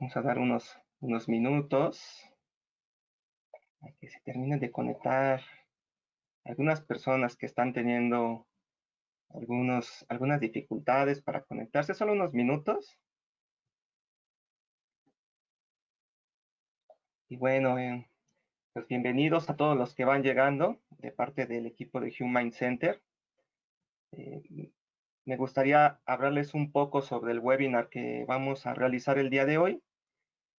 Vamos a dar unos minutos a que se terminen de conectar algunas personas que están teniendo algunas dificultades para conectarse. Solo unos minutos. Y bueno, pues bienvenidos a todos los que van llegando de parte del equipo de Human Center. Me gustaría hablarles un poco sobre el webinar que vamos a realizar el día de hoy.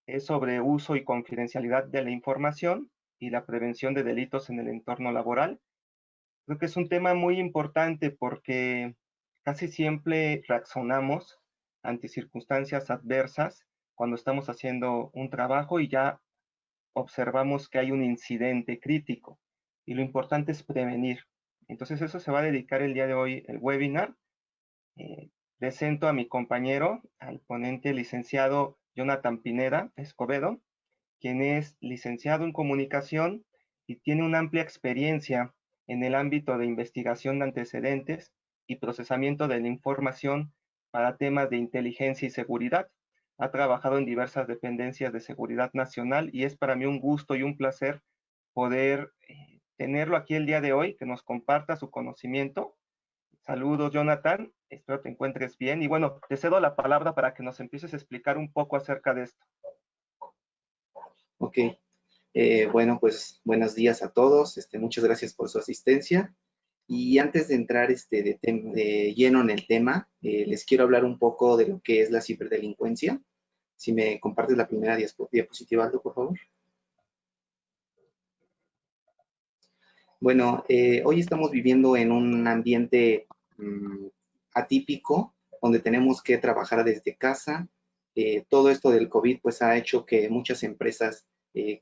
Es sobre uso y confidencialidad de la información y la prevención de delitos en el entorno laboral. Creo que es un tema muy importante porque casi siempre reaccionamos ante circunstancias adversas cuando estamos haciendo un trabajo y ya observamos que hay un incidente crítico. Y lo importante es prevenir. Entonces eso se va a dedicar el día de hoy el webinar. Presento a mi compañero, al ponente licenciado Jonathan Pineda Escobedo, quien es licenciado en comunicación y tiene una amplia experiencia en el ámbito de investigación de antecedentes y procesamiento de la información para temas de inteligencia y seguridad. Ha trabajado en diversas dependencias de seguridad nacional y es para mí un gusto y un placer poder tenerlo aquí el día de hoy, que nos comparta su conocimiento. Saludos, Jonathan. Espero te encuentres bien. Y bueno, te cedo la palabra para que nos empieces a explicar un poco acerca de esto. Ok, bueno, pues buenos días a todos. Muchas gracias por su asistencia. Y antes de entrar de lleno en el tema, les quiero hablar un poco de lo que es la ciberdelincuencia. Si me compartes la primera diapositiva, Aldo, por favor. Bueno, hoy estamos viviendo en un ambiente atípico, donde tenemos que trabajar desde casa. Todo esto del COVID pues ha hecho que muchas empresas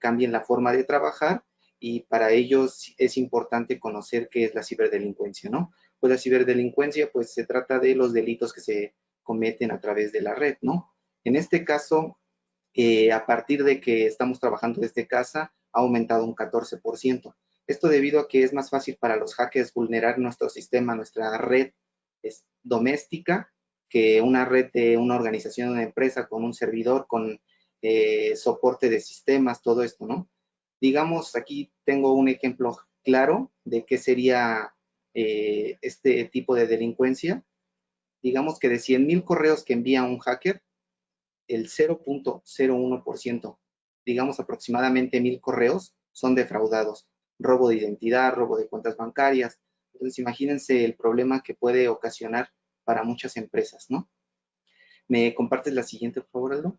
cambien la forma de trabajar y para ellos es importante conocer qué es la ciberdelincuencia, ¿no? Pues la ciberdelincuencia pues se trata de los delitos que se cometen a través de la red, ¿no? En este caso, a partir de que estamos trabajando desde casa, ha aumentado un 14%. Esto debido a que es más fácil para los hackers vulnerar nuestro sistema, nuestra red doméstica, que una red de una organización, una empresa con un servidor, con soporte de sistemas, todo esto, ¿no? Digamos, aquí tengo un ejemplo claro de qué sería este tipo de delincuencia. Digamos que de 100,000 correos que envía un hacker, el 0.01%, digamos aproximadamente 1,000 correos, son defraudados. Robo de identidad, robo de cuentas bancarias. Entonces, imagínense el problema que puede ocasionar para muchas empresas, ¿no? ¿Me compartes la siguiente, por favor, Aldo?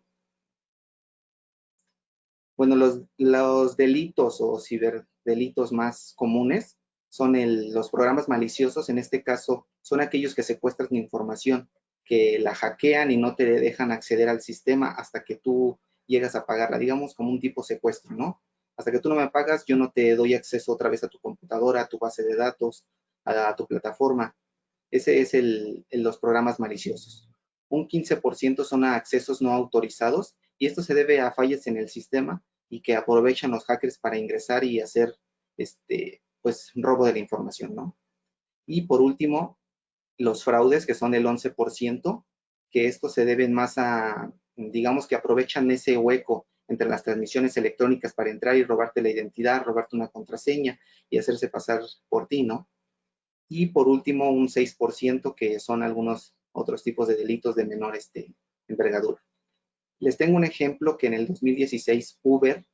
Bueno, los delitos o ciberdelitos más comunes son los programas maliciosos. En este caso, son aquellos que secuestran información, que la hackean y no te dejan acceder al sistema hasta que tú llegas a pagarla, digamos como un tipo secuestro, ¿no? Hasta que tú no me pagas, yo no te doy acceso otra vez a tu computadora, a tu base de datos, a tu plataforma. Ese es los programas maliciosos. Un 15% son accesos no autorizados y esto se debe a fallas en el sistema y que aprovechan los hackers para ingresar y hacer pues robo de la información, ¿no? Y por último, los fraudes, que son el 11%, que estos se deben más a, digamos que aprovechan ese hueco entre las transmisiones electrónicas para entrar y robarte la identidad, robarte una contraseña y hacerse pasar por ti, ¿no? Y por último, un 6% que son algunos otros tipos de delitos de menor envergadura. Les tengo un ejemplo que en el 2016 Uber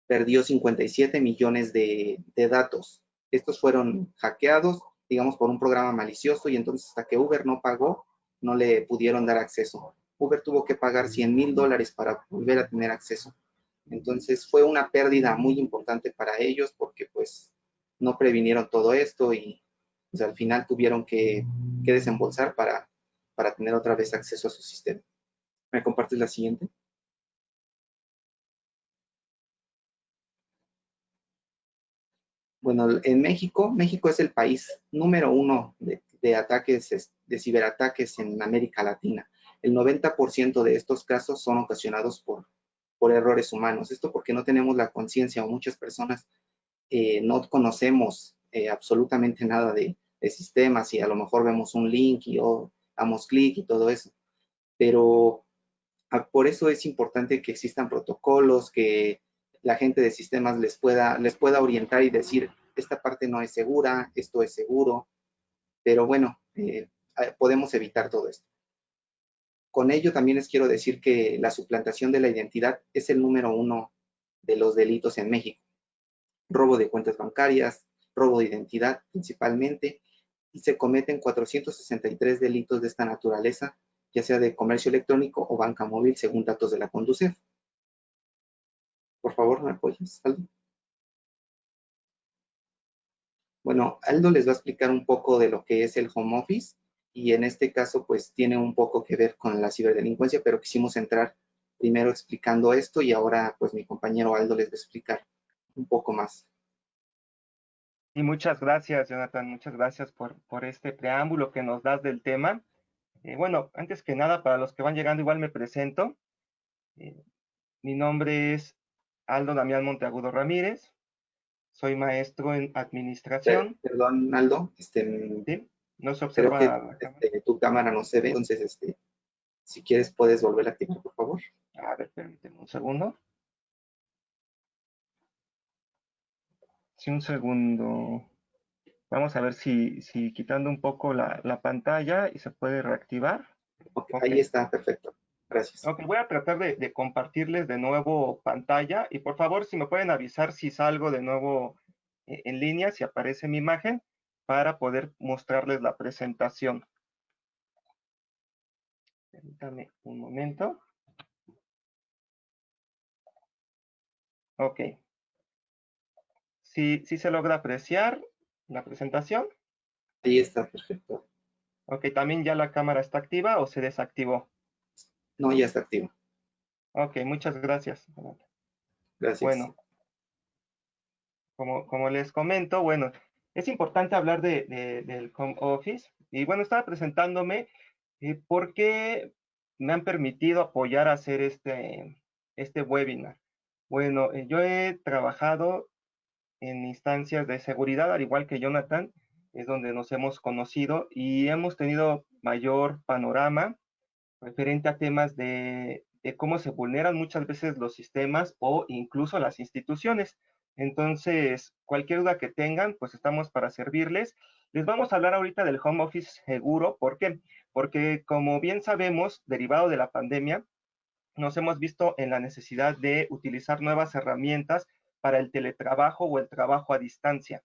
perdió 57 millones de datos. Estos fueron hackeados, digamos, por un programa malicioso y entonces hasta que Uber no pagó, no le pudieron dar acceso. Uber tuvo que pagar $100,000 para volver a tener acceso. Entonces fue una pérdida muy importante para ellos porque pues no previnieron todo esto y pues, al final tuvieron que desembolsar para tener otra vez acceso a su sistema. ¿Me compartes la siguiente? Bueno, en México es el país número 1 de ataques, de ciberataques en América Latina. El 90% de estos casos son ocasionados por errores humanos. Esto porque no tenemos la conciencia o muchas personas no conocemos absolutamente nada de sistemas y a lo mejor vemos un link y damos clic y todo eso. Pero Por eso es importante que existan protocolos, que la gente de sistemas les pueda orientar y decir, esta parte no es segura, esto es seguro, pero bueno, podemos evitar todo esto. Con ello también les quiero decir que la suplantación de la identidad es el número uno de los delitos en México. Robo de cuentas bancarias, robo de identidad principalmente, y se cometen 463 delitos de esta naturaleza, ya sea de comercio electrónico o banca móvil, según datos de la Conducef. Por favor, ¿me apoyas, Aldo? Bueno, Aldo les va a explicar un poco de lo que es el home office y en este caso pues tiene un poco que ver con la ciberdelincuencia, pero quisimos entrar primero explicando esto y ahora pues mi compañero Aldo les va a explicar un poco más. Y muchas gracias, Jonathan, muchas gracias por este preámbulo que nos das del tema. Bueno, antes que nada, para los que van llegando, igual me presento. Eh, Mi nombre es Aldo Damián Monteagudo Ramírez, soy maestro en administración, Perdón, Aldo, ¿sí? No se creo que observa la cámara. tu cámara no se ve, entonces si quieres puedes volver a activar, por favor. A ver, permíteme un segundo. Sí, un segundo. Vamos a ver si quitando un poco la pantalla y se puede reactivar. Ok, Ok. ahí está, perfecto. Gracias. Ok, voy a tratar de compartirles de nuevo pantalla y por favor si me pueden avisar si salgo de nuevo en línea, si aparece mi imagen, para poder mostrarles la presentación. Permítame un momento. Ok. Si se logra apreciar la presentación. Ahí está, perfecto. Ok, también ya la cámara está activa o se desactivó. No, ya está activo. Ok, muchas gracias. Gracias. Bueno, como les comento, bueno, es importante hablar del home office. Y bueno, estaba presentándome porque me han permitido apoyar a hacer este webinar. Bueno, yo he trabajado en instancias de seguridad, al igual que Jonathan, es donde nos hemos conocido y hemos tenido mayor panorama referente a temas de cómo se vulneran muchas veces los sistemas o incluso las instituciones. Entonces, cualquier duda que tengan, pues estamos para servirles. Les vamos a hablar ahorita del home office seguro. ¿Por qué? Porque como bien sabemos, derivado de la pandemia, nos hemos visto en la necesidad de utilizar nuevas herramientas para el teletrabajo o el trabajo a distancia.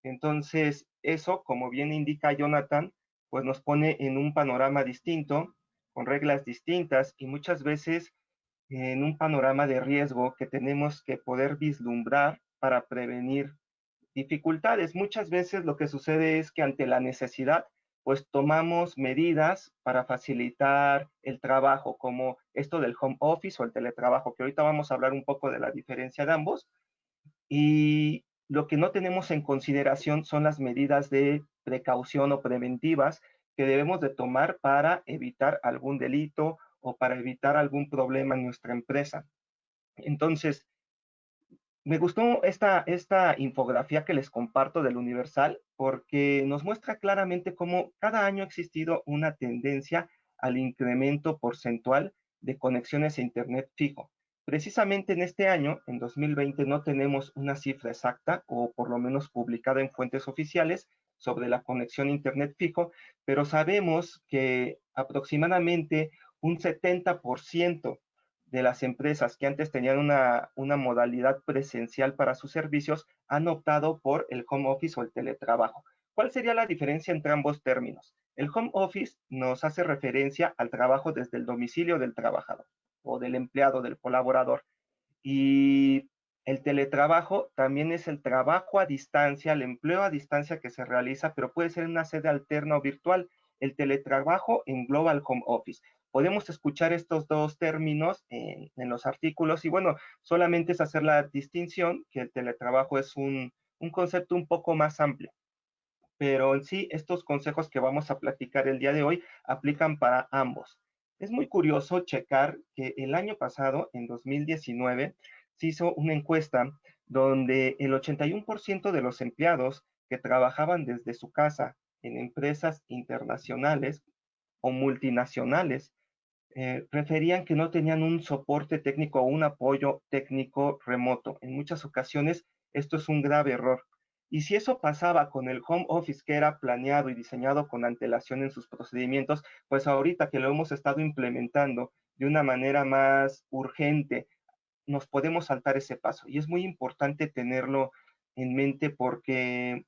Entonces, eso, como bien indica Jonathan, pues nos pone en un panorama distinto, con reglas distintas y muchas veces en un panorama de riesgo que tenemos que poder vislumbrar para prevenir dificultades. Muchas veces lo que sucede es que ante la necesidad, pues tomamos medidas para facilitar el trabajo, como esto del home office o el teletrabajo, que ahorita vamos a hablar un poco de la diferencia de ambos, y lo que no tenemos en consideración son las medidas de precaución o preventivas que debemos de tomar para evitar algún delito o para evitar algún problema en nuestra empresa. Entonces, me gustó esta infografía que les comparto del Universal porque nos muestra claramente cómo cada año ha existido una tendencia al incremento porcentual de conexiones a Internet fijo. Precisamente en este año, en 2020, no tenemos una cifra exacta o por lo menos publicada en fuentes oficiales sobre la conexión a Internet fijo, pero sabemos que aproximadamente un 70% de las empresas que antes tenían una modalidad presencial para sus servicios han optado por el home office o el teletrabajo. ¿Cuál sería la diferencia entre ambos términos? El home office nos hace referencia al trabajo desde el domicilio del trabajador o del empleado, del colaborador. Y el teletrabajo también es el trabajo a distancia, el empleo a distancia que se realiza, pero puede ser en una sede alterna o virtual. El teletrabajo engloba el home office. Podemos escuchar estos dos términos en los artículos y bueno, solamente es hacer la distinción que el teletrabajo es un concepto un poco más amplio. Pero en sí, estos consejos que vamos a platicar el día de hoy aplican para ambos. Es muy curioso checar que el año pasado, en 2019, se hizo una encuesta donde el 81% de los empleados que trabajaban desde su casa en empresas internacionales o multinacionales referían que no tenían un soporte técnico o un apoyo técnico remoto. En muchas ocasiones esto es un grave error. Y si eso pasaba con el home office que era planeado y diseñado con antelación en sus procedimientos, pues ahorita que lo hemos estado implementando de una manera más urgente, nos podemos saltar ese paso. Y es muy importante tenerlo en mente porque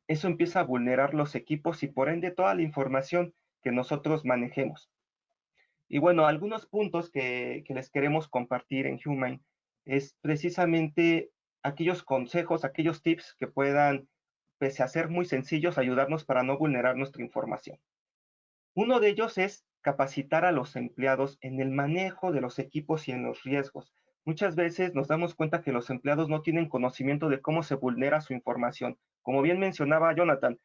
eso empieza a vulnerar los equipos y por ende toda la información que nosotros manejemos. Y bueno, algunos puntos que les queremos compartir en Human es precisamente aquellos consejos, aquellos tips que puedan, pese a ser muy sencillos, ayudarnos para no vulnerar nuestra información. Uno de ellos es capacitar a los empleados en el manejo de los equipos y en los riesgos. Muchas veces nos damos cuenta que los empleados no tienen conocimiento de cómo se vulnera su información. Como bien mencionaba Jonathan,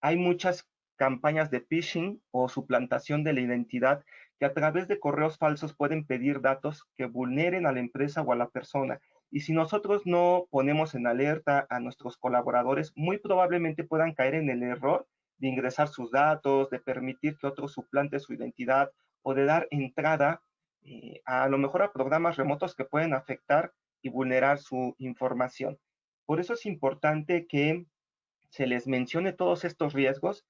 hay muchas campañas de phishing o suplantación de la identidad que a través de correos falsos pueden pedir datos que vulneren a la empresa o a la persona. Y si nosotros no ponemos en alerta a nuestros colaboradores, muy probablemente puedan caer en el error de ingresar sus datos, de permitir que otro suplante su identidad o de dar entrada a lo mejor a programas remotos que pueden afectar y vulnerar su información. Por eso es importante que se les mencione todos estos riesgos,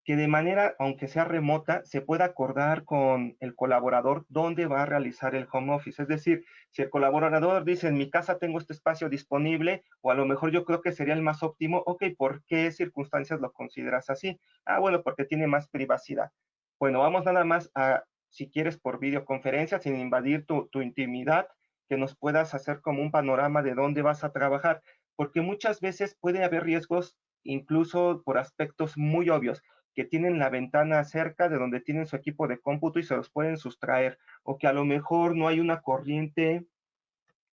que de manera, aunque sea remota, se pueda acordar con el colaborador dónde va a realizar el home office. Es decir, si el colaborador dice, en mi casa tengo este espacio disponible, o a lo mejor yo creo que sería el más óptimo, ok, ¿por qué circunstancias lo consideras así? Ah, bueno, porque tiene más privacidad. Bueno, vamos nada más a, si quieres, por videoconferencia, sin invadir tu intimidad, que nos puedas hacer como un panorama de dónde vas a trabajar, porque muchas veces puede haber riesgos incluso por aspectos muy obvios, que tienen la ventana cerca de donde tienen su equipo de cómputo y se los pueden sustraer, o que a lo mejor no hay una corriente,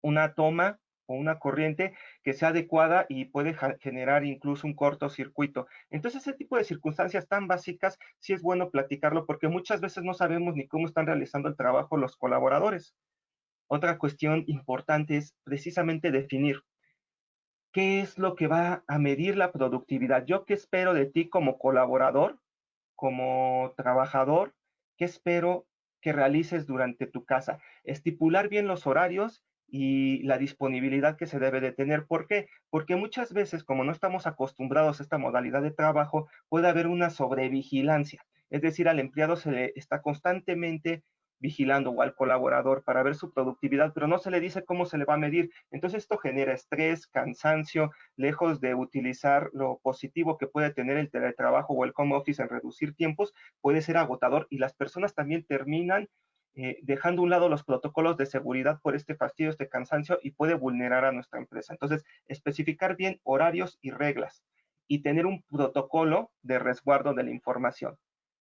una toma o una corriente que sea adecuada y puede generar incluso un cortocircuito. Entonces, ese tipo de circunstancias tan básicas, sí es bueno platicarlo porque muchas veces no sabemos ni cómo están realizando el trabajo los colaboradores. Otra cuestión importante es precisamente definir qué es lo que va a medir la productividad. Yo qué espero de ti como colaborador, como trabajador, qué espero que realices durante tu casa. Estipular bien los horarios y la disponibilidad que se debe de tener. ¿Por qué? Porque muchas veces, como no estamos acostumbrados a esta modalidad de trabajo, puede haber una sobrevigilancia. Es decir, al empleado se le está constantemente vigilando o al colaborador para ver su productividad, pero no se le dice cómo se le va a medir. Entonces esto genera estrés, cansancio, lejos de utilizar lo positivo que puede tener el teletrabajo o el home office en reducir tiempos, puede ser agotador y las personas también terminan dejando a un lado los protocolos de seguridad por este fastidio, este cansancio y puede vulnerar a nuestra empresa. Entonces, especificar bien horarios y reglas y tener un protocolo de resguardo de la información.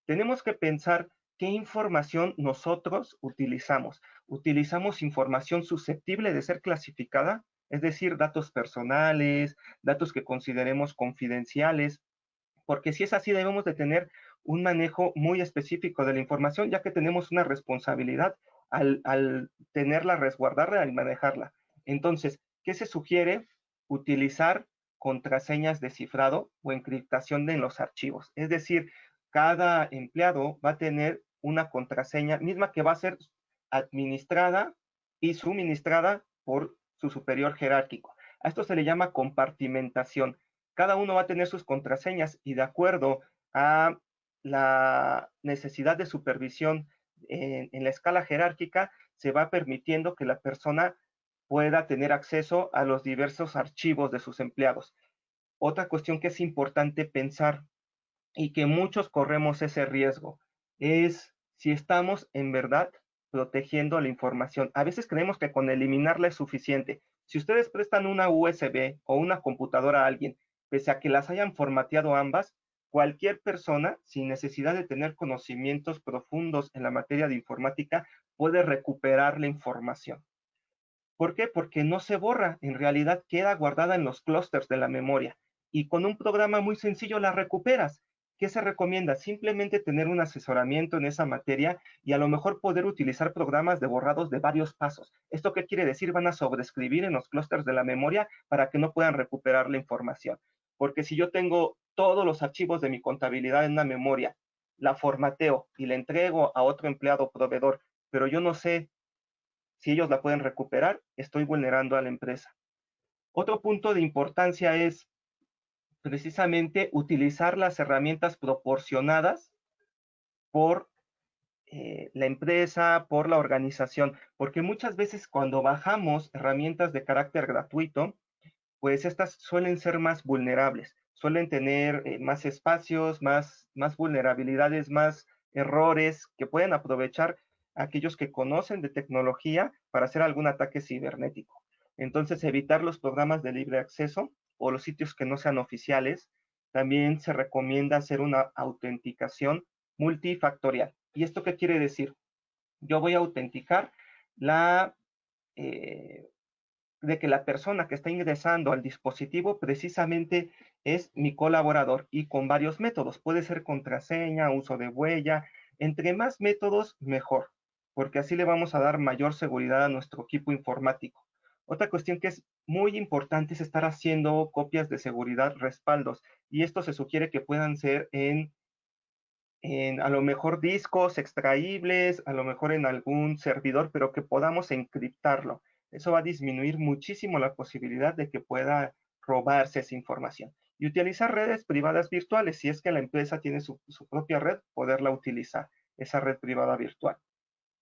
Tenemos que pensar qué información nosotros utilizamos. ¿Utilizamos información susceptible de ser clasificada? Es decir, datos personales, datos que consideremos confidenciales, porque si es así debemos de tener un manejo muy específico de la información, ya que tenemos una responsabilidad al tenerla, resguardarla y manejarla. Entonces, ¿qué se sugiere? Utilizar contraseñas de cifrado o encriptación en los archivos. Es decir, cada empleado va a tener una contraseña misma que va a ser administrada y suministrada por su superior jerárquico. A esto se le llama compartimentación. Cada uno va a tener sus contraseñas y de acuerdo a la necesidad de supervisión en la escala jerárquica, se va permitiendo que la persona pueda tener acceso a los diversos archivos de sus empleados. Otra cuestión que es importante pensar y que muchos corremos ese riesgo es si estamos en verdad protegiendo la información. A veces creemos que con eliminarla es suficiente. Si ustedes prestan una USB o una computadora a alguien, pese a que las hayan formateado ambas, cualquier persona, sin necesidad de tener conocimientos profundos en la materia de informática, puede recuperar la información. ¿Por qué? Porque no se borra, en realidad queda guardada en los clústeres de la memoria y con un programa muy sencillo la recuperas. ¿Qué se recomienda? Simplemente tener un asesoramiento en esa materia y a lo mejor poder utilizar programas de borrados de varios pasos. ¿Esto qué quiere decir? Van a sobreescribir en los clústeres de la memoria para que no puedan recuperar la información. Porque si yo tengo todos los archivos de mi contabilidad en una memoria, la formateo y la entrego a otro empleado o proveedor pero yo no sé si ellos la pueden recuperar, estoy vulnerando a la empresa. Otro punto de importancia es precisamente utilizar las herramientas proporcionadas por la empresa, por la organización, porque muchas veces cuando bajamos herramientas de carácter gratuito, pues estas suelen ser más vulnerables, suelen tener más espacios, más vulnerabilidades, más errores que pueden aprovechar aquellos que conocen de tecnología para hacer algún ataque cibernético. Entonces, evitar los programas de libre acceso o los sitios que no sean oficiales. También se recomienda hacer una autenticación multifactorial. ¿Y esto qué quiere decir? Yo voy a autenticar la eh, de que la persona que está ingresando al dispositivo precisamente es mi colaborador y con varios métodos. Puede ser contraseña, uso de huella. Entre más métodos, mejor, porque así le vamos a dar mayor seguridad a nuestro equipo informático. Otra cuestión que es muy importante es estar haciendo copias de seguridad, respaldos, y esto se sugiere que puedan ser en a lo mejor discos extraíbles, a lo mejor en algún servidor, pero que podamos encriptarlo. Eso va a disminuir muchísimo la posibilidad de que pueda robarse esa información. Y utilizar redes privadas virtuales. Si es que la empresa tiene su propia red, poderla utilizar, esa red privada virtual.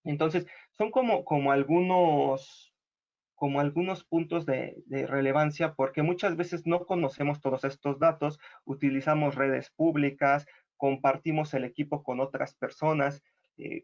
Entonces, son como algunos puntos de relevancia porque muchas veces no conocemos todos estos datos, utilizamos redes públicas, compartimos el equipo con otras personas.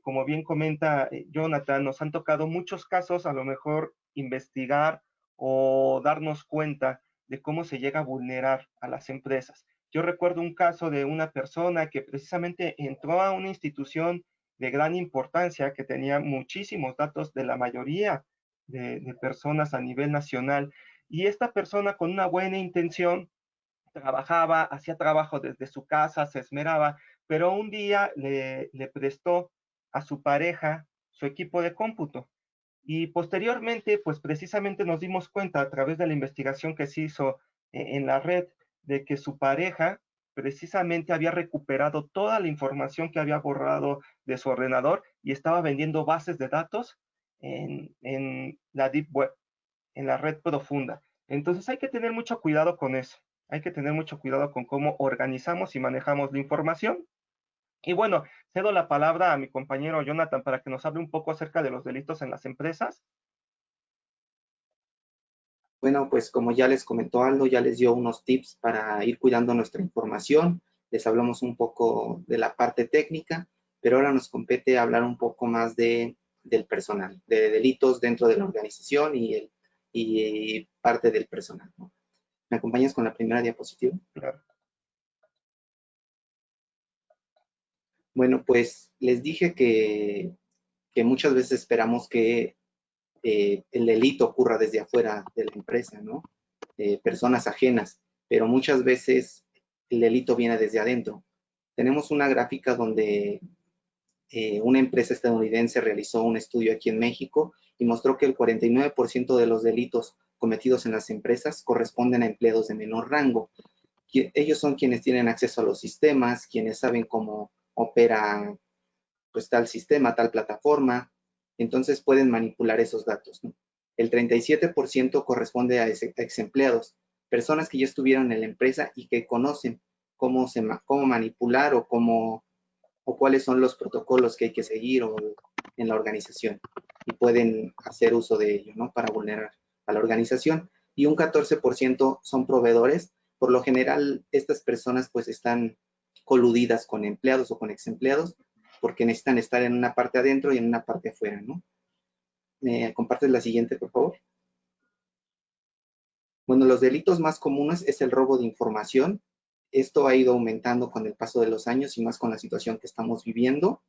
Como bien comenta Jonathan, nos han tocado muchos casos, a lo mejor investigar o darnos cuenta de cómo se llega a vulnerar a las empresas. Yo recuerdo un caso de una persona que precisamente entró a una institución de gran importancia que tenía muchísimos datos de la mayoría de personas a nivel nacional. Y esta persona con una buena intención trabajaba, hacía trabajo desde su casa, se esmeraba, pero un día le prestó a su pareja su equipo de cómputo. Y posteriormente, pues precisamente nos dimos cuenta a través de la investigación que se hizo en la red de que su pareja precisamente había recuperado toda la información que había borrado de su ordenador y estaba vendiendo bases de datos en la Deep Web, en la red profunda. Entonces hay que tener mucho cuidado con eso. Hay que tener mucho cuidado con cómo organizamos y manejamos la información. Y bueno, cedo la palabra a mi compañero Jonathan para que nos hable un poco acerca de los delitos en las empresas. Bueno, pues como ya les comentó Aldo, ya les dio unos tips para ir cuidando nuestra información. Les hablamos un poco de la parte técnica, pero ahora nos compete hablar un poco más del personal, de delitos dentro de la organización y parte del personal, ¿no? ¿Me acompañas con la primera diapositiva? Claro. Bueno, pues les dije que muchas veces esperamos que el delito ocurra desde afuera de la empresa, ¿no? Personas ajenas, pero muchas veces el delito viene desde adentro. Tenemos una gráfica donde una empresa estadounidense realizó un estudio aquí en México y mostró que el 49% de los delitos cometidos en las empresas corresponden a empleados de menor rango. Ellos son quienes tienen acceso a los sistemas, quienes saben cómo opera pues tal sistema, tal plataforma, entonces pueden manipular esos datos, ¿no? El 37% corresponde a ex empleados, personas que ya estuvieron en la empresa y que conocen cómo manipular o cuáles son los protocolos que hay que seguir en la organización y pueden hacer uso de ello, ¿no? Para vulnerar a la organización. Y un 14% son proveedores. Por lo general, estas personas pues están coludidas con empleados o con ex empleados porque necesitan estar en una parte adentro y en una parte afuera, ¿no? ¿Me compartes la siguiente, por favor? Bueno, los delitos más comunes es el robo de información. Esto ha ido aumentando con el paso de los años y más con la situación que estamos viviendo.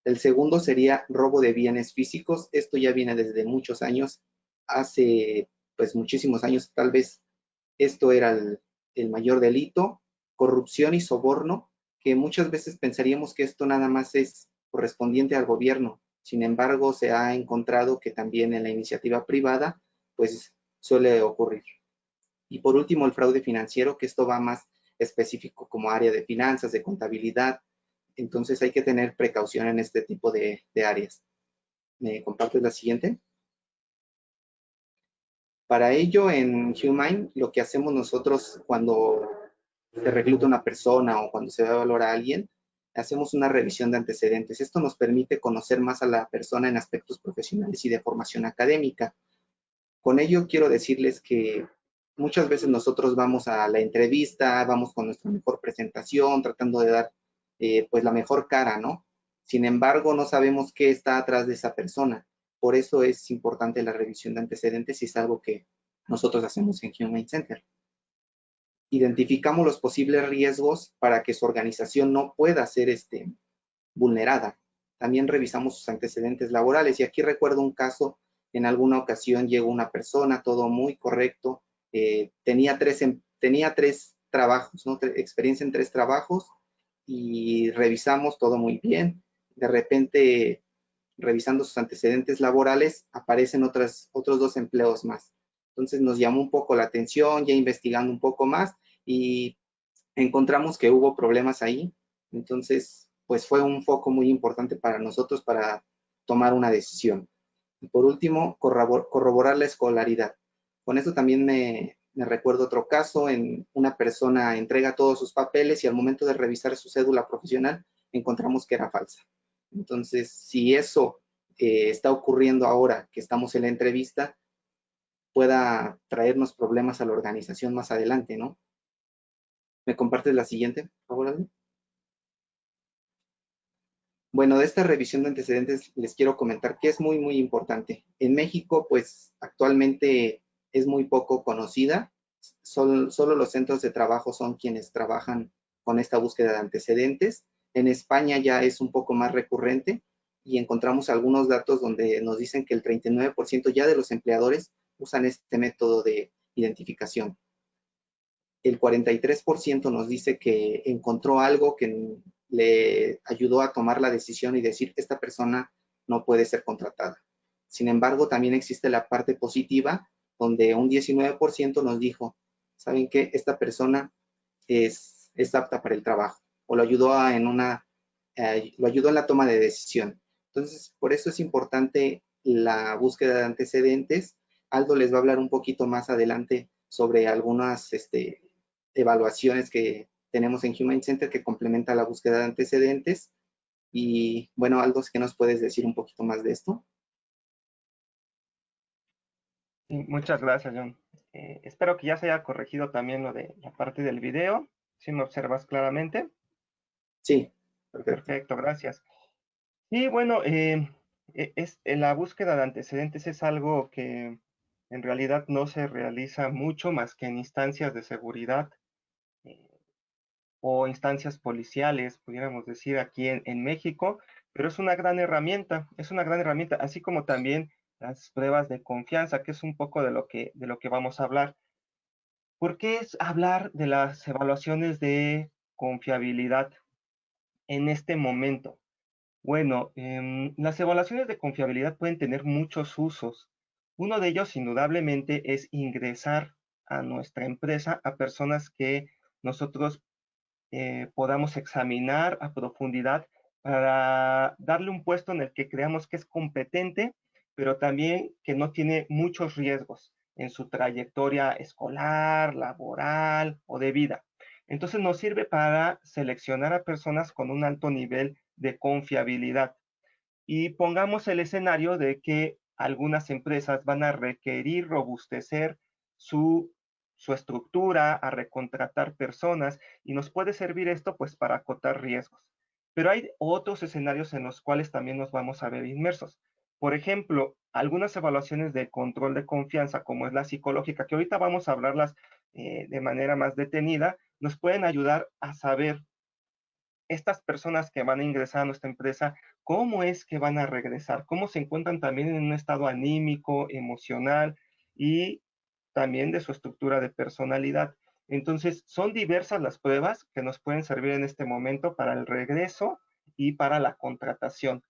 El segundo sería robo de bienes físicos. Esto ya viene desde muchos años. Hace pues muchísimos años tal vez esto era el mayor delito. Corrupción y soborno, que muchas veces pensaríamos que esto nada más es correspondiente al gobierno. Sin embargo, se ha encontrado que también en la iniciativa privada pues suele ocurrir. Y por último, el fraude financiero, que esto va más específico como área de finanzas, de contabilidad. Entonces hay que tener precaución en este tipo de áreas. ¿Me compartes la siguiente? Para ello, en Humane, lo que hacemos nosotros cuando se recluta una persona o cuando se va a valorar a alguien, hacemos una revisión de antecedentes. Esto nos permite conocer más a la persona en aspectos profesionales y de formación académica. Con ello quiero decirles que muchas veces nosotros vamos a la entrevista, vamos con nuestra mejor presentación, tratando de dar pues la mejor cara, ¿no? Sin embargo, no sabemos qué está atrás de esa persona. Por eso es importante la revisión de antecedentes y es algo que nosotros hacemos en Humane Center. Identificamos los posibles riesgos para que su organización no pueda ser vulnerada. También revisamos sus antecedentes laborales y aquí recuerdo un caso, en alguna ocasión llegó una persona, todo muy correcto, tenía tres trabajos, ¿no? Experiencia en 3 trabajos y revisamos todo muy bien. De repente, revisando sus antecedentes laborales, aparecen otros 2 empleos más. Entonces nos llamó un poco la atención, ya investigando un poco más y encontramos que hubo problemas ahí. Entonces, pues fue un foco muy importante para nosotros para tomar una decisión. Y por último, corroborar la escolaridad. Con esto también me recuerdo otro caso, en una persona entrega todos sus papeles y al momento de revisar su cédula profesional encontramos que era falsa. Entonces, si eso está ocurriendo ahora que estamos en la entrevista, pueda traernos problemas a la organización más adelante, ¿no? ¿Me compartes la siguiente, por favor, Adri? Bueno, de esta revisión de antecedentes les quiero comentar que es muy, muy importante. En México, pues actualmente es muy poco conocida. Solo los centros de trabajo son quienes trabajan con esta búsqueda de antecedentes. En España ya es un poco más recurrente y encontramos algunos datos donde nos dicen que el 39% ya de los empleadores usan este método de identificación. El 43% nos dice que encontró algo que le ayudó a tomar la decisión y decir, esta persona no puede ser contratada. Sin embargo, también existe la parte positiva, donde un 19% nos dijo, ¿saben qué? Esta persona es apta para el trabajo, o lo ayudó en la toma de decisión. Entonces, por eso es importante la búsqueda de antecedentes. Aldo les va a hablar un poquito más adelante sobre algunas evaluaciones que tenemos en Humane Center que complementa la búsqueda de antecedentes. Y bueno, Aldo, ¿qué nos puedes decir un poquito más de esto? Sí, muchas gracias, John. Espero que ya se haya corregido también lo de la parte del video, si me observas claramente. Sí, perfecto. Perfecto, gracias. Y bueno, la búsqueda de antecedentes es algo que en realidad no se realiza mucho más que en instancias de seguridad eh, o instancias policiales, pudiéramos decir aquí en México, pero es una gran herramienta, así como también las pruebas de confianza, que es un poco de lo que vamos a hablar. ¿Por qué es hablar de las evaluaciones de confiabilidad en este momento? Bueno, las evaluaciones de confiabilidad pueden tener muchos usos. Uno de ellos, indudablemente, es ingresar a nuestra empresa a personas que nosotros podamos examinar a profundidad para darle un puesto en el que creamos que es competente, pero también que no tiene muchos riesgos en su trayectoria escolar, laboral o de vida. Entonces nos sirve para seleccionar a personas con un alto nivel de confiabilidad. Y pongamos el escenario de que algunas empresas van a requerir robustecer su, su estructura, a recontratar personas, y nos puede servir esto pues para acotar riesgos. Pero hay otros escenarios en los cuales también nos vamos a ver inmersos. Por ejemplo, algunas evaluaciones de control de confianza, como es la psicológica, que ahorita vamos a hablarlas de manera más detenida, nos pueden ayudar a saber estas personas que van a ingresar a nuestra empresa, cómo es que van a regresar, cómo se encuentran también en un estado anímico, emocional y también de su estructura de personalidad. Entonces, son diversas las pruebas que nos pueden servir en este momento para el regreso y para la contratación.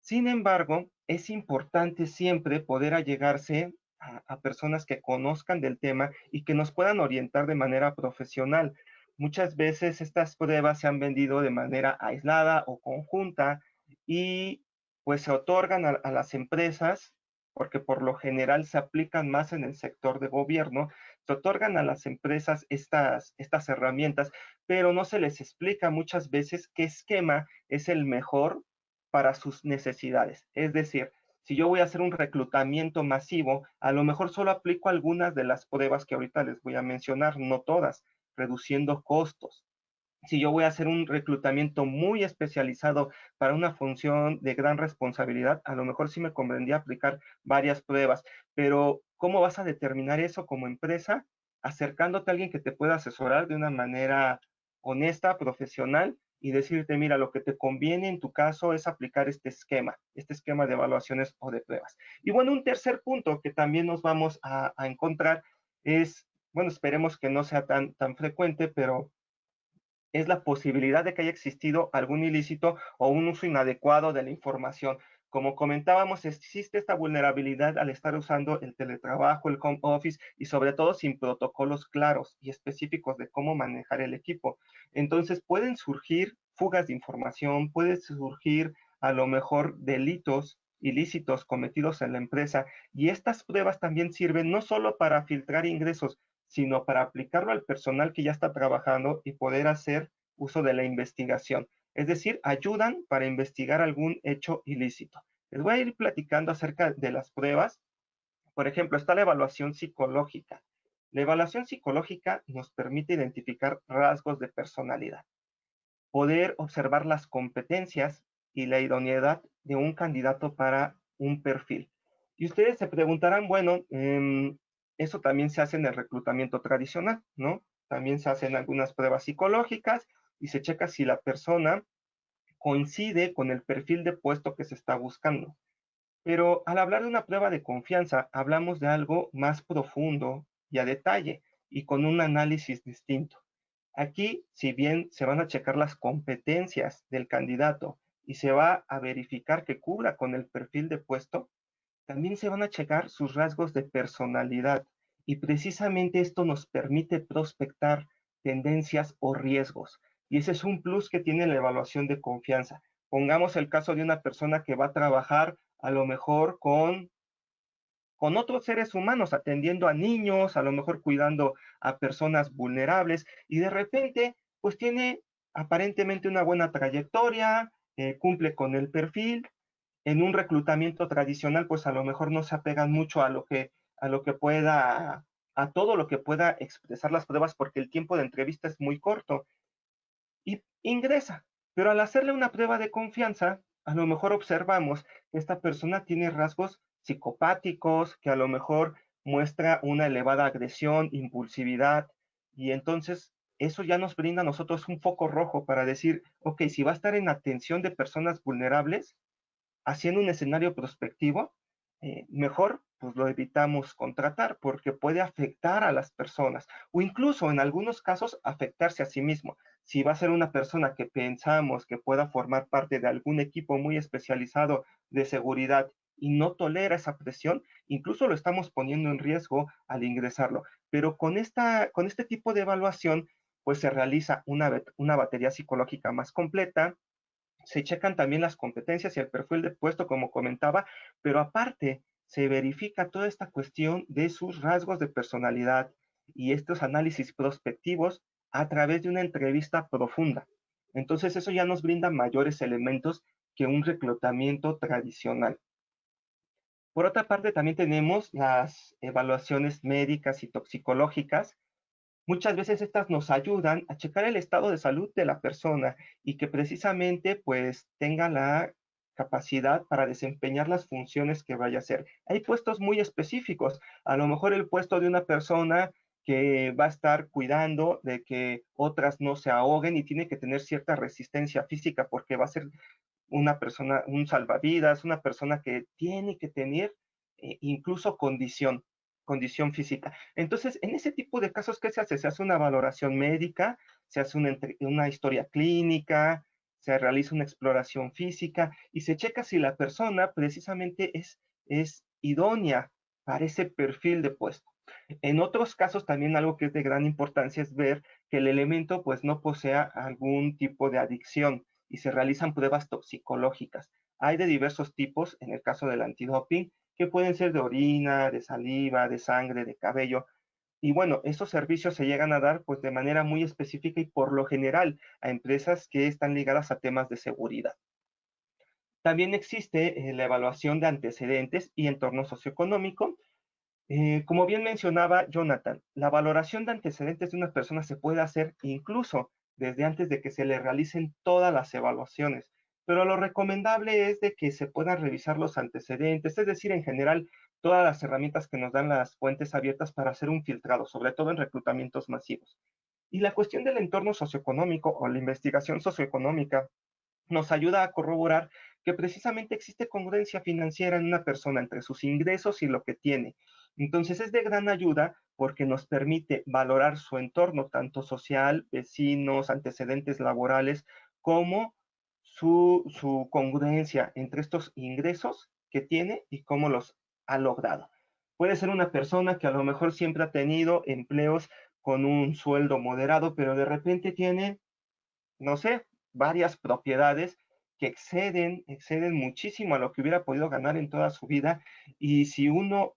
Sin embargo, es importante siempre poder allegarse a personas que conozcan del tema y que nos puedan orientar de manera profesional. Muchas veces estas pruebas se han vendido de manera aislada o conjunta y pues se otorgan a las empresas, porque por lo general se aplican más en el sector de gobierno, se otorgan a las empresas estas herramientas, pero no se les explica muchas veces qué esquema es el mejor para sus necesidades. Es decir, si yo voy a hacer un reclutamiento masivo, a lo mejor solo aplico algunas de las pruebas que ahorita les voy a mencionar, no todas, reduciendo costos. Si yo voy a hacer un reclutamiento muy especializado para una función de gran responsabilidad, a lo mejor sí me convendría aplicar varias pruebas, pero ¿cómo vas a determinar eso como empresa? Acercándote a alguien que te pueda asesorar de una manera honesta, profesional y decirte, mira, lo que te conviene en tu caso es aplicar este esquema de evaluaciones o de pruebas. Y bueno, un tercer punto que también nos vamos a encontrar es, bueno, esperemos que no sea tan frecuente, pero es la posibilidad de que haya existido algún ilícito o un uso inadecuado de la información. Como comentábamos, existe esta vulnerabilidad al estar usando el teletrabajo, el home office y sobre todo sin protocolos claros y específicos de cómo manejar el equipo. Entonces pueden surgir fugas de información, puede surgir a lo mejor delitos ilícitos cometidos en la empresa y estas pruebas también sirven no solo para filtrar ingresos, sino para aplicarlo al personal que ya está trabajando y poder hacer uso de la investigación. Es decir, ayudan para investigar algún hecho ilícito. Les voy a ir platicando acerca de las pruebas. Por ejemplo, está la evaluación psicológica. La evaluación psicológica nos permite identificar rasgos de personalidad, poder observar las competencias y la idoneidad de un candidato para un perfil. Y ustedes se preguntarán, bueno, eso también se hace en el reclutamiento tradicional, ¿no? También se hacen algunas pruebas psicológicas y se checa si la persona coincide con el perfil de puesto que se está buscando. Pero al hablar de una prueba de confianza, hablamos de algo más profundo y a detalle y con un análisis distinto. Aquí, si bien se van a checar las competencias del candidato y se va a verificar que cubra con el perfil de puesto, también se van a checar sus rasgos de personalidad y precisamente esto nos permite prospectar tendencias o riesgos. Y ese es un plus que tiene la evaluación de confianza. Pongamos el caso de una persona que va a trabajar a lo mejor con otros seres humanos, atendiendo a niños, a lo mejor cuidando a personas vulnerables, y de repente, pues tiene aparentemente una buena trayectoria, cumple con el perfil. En un reclutamiento tradicional, pues a lo mejor no se apegan mucho a lo que pueda, a todo lo que pueda expresar las pruebas, porque el tiempo de entrevista es muy corto y ingresa. Pero al hacerle una prueba de confianza, a lo mejor observamos que esta persona tiene rasgos psicopáticos, que a lo mejor muestra una elevada agresión, impulsividad, y entonces eso ya nos brinda a nosotros un foco rojo para decir, ok, si va a estar en atención de personas vulnerables, haciendo un escenario prospectivo, mejor pues lo evitamos contratar porque puede afectar a las personas o incluso en algunos casos afectarse a sí mismo. Si va a ser una persona que pensamos que pueda formar parte de algún equipo muy especializado de seguridad y no tolera esa presión, incluso lo estamos poniendo en riesgo al ingresarlo. Pero con este tipo de evaluación, pues se realiza una batería psicológica más completa, se checan también las competencias y el perfil de puesto, como comentaba, pero aparte se verifica toda esta cuestión de sus rasgos de personalidad y estos análisis prospectivos a través de una entrevista profunda. Entonces eso ya nos brinda mayores elementos que un reclutamiento tradicional. Por otra parte, también tenemos las evaluaciones médicas y toxicológicas. Muchas veces estas nos ayudan a checar el estado de salud de la persona y que precisamente pues tenga la capacidad para desempeñar las funciones que vaya a hacer. Hay puestos muy específicos, a lo mejor el puesto de una persona que va a estar cuidando de que otras no se ahoguen y tiene que tener cierta resistencia física porque va a ser una persona, un salvavidas, una persona que tiene que tener incluso condición física. Entonces, en ese tipo de casos, ¿qué se hace? Se hace una valoración médica, se hace una historia clínica, se realiza una exploración física y se checa si la persona precisamente es idónea para ese perfil de puesto. En otros casos, también algo que es de gran importancia es ver que el elemento pues no posea algún tipo de adicción y se realizan pruebas toxicológicas. Hay de diversos tipos, en el caso del antidoping, que pueden ser de orina, de saliva, de sangre, de cabello. Y bueno, estos servicios se llegan a dar pues de manera muy específica y por lo general a empresas que están ligadas a temas de seguridad. También existe la evaluación de antecedentes y entorno socioeconómico. Como bien mencionaba Jonathan, la valoración de antecedentes de una persona se puede hacer incluso desde antes de que se le realicen todas las evaluaciones, pero lo recomendable es de que se puedan revisar los antecedentes, es decir, en general, todas las herramientas que nos dan las fuentes abiertas para hacer un filtrado, sobre todo en reclutamientos masivos. Y la cuestión del entorno socioeconómico o la investigación socioeconómica nos ayuda a corroborar que precisamente existe congruencia financiera en una persona entre sus ingresos y lo que tiene. Entonces es de gran ayuda porque nos permite valorar su entorno, tanto social, vecinos, antecedentes laborales, como su congruencia entre estos ingresos que tiene y cómo los ha logrado. Puede ser una persona que a lo mejor siempre ha tenido empleos con un sueldo moderado, pero de repente tiene, no sé, varias propiedades que exceden muchísimo a lo que hubiera podido ganar en toda su vida. Y si uno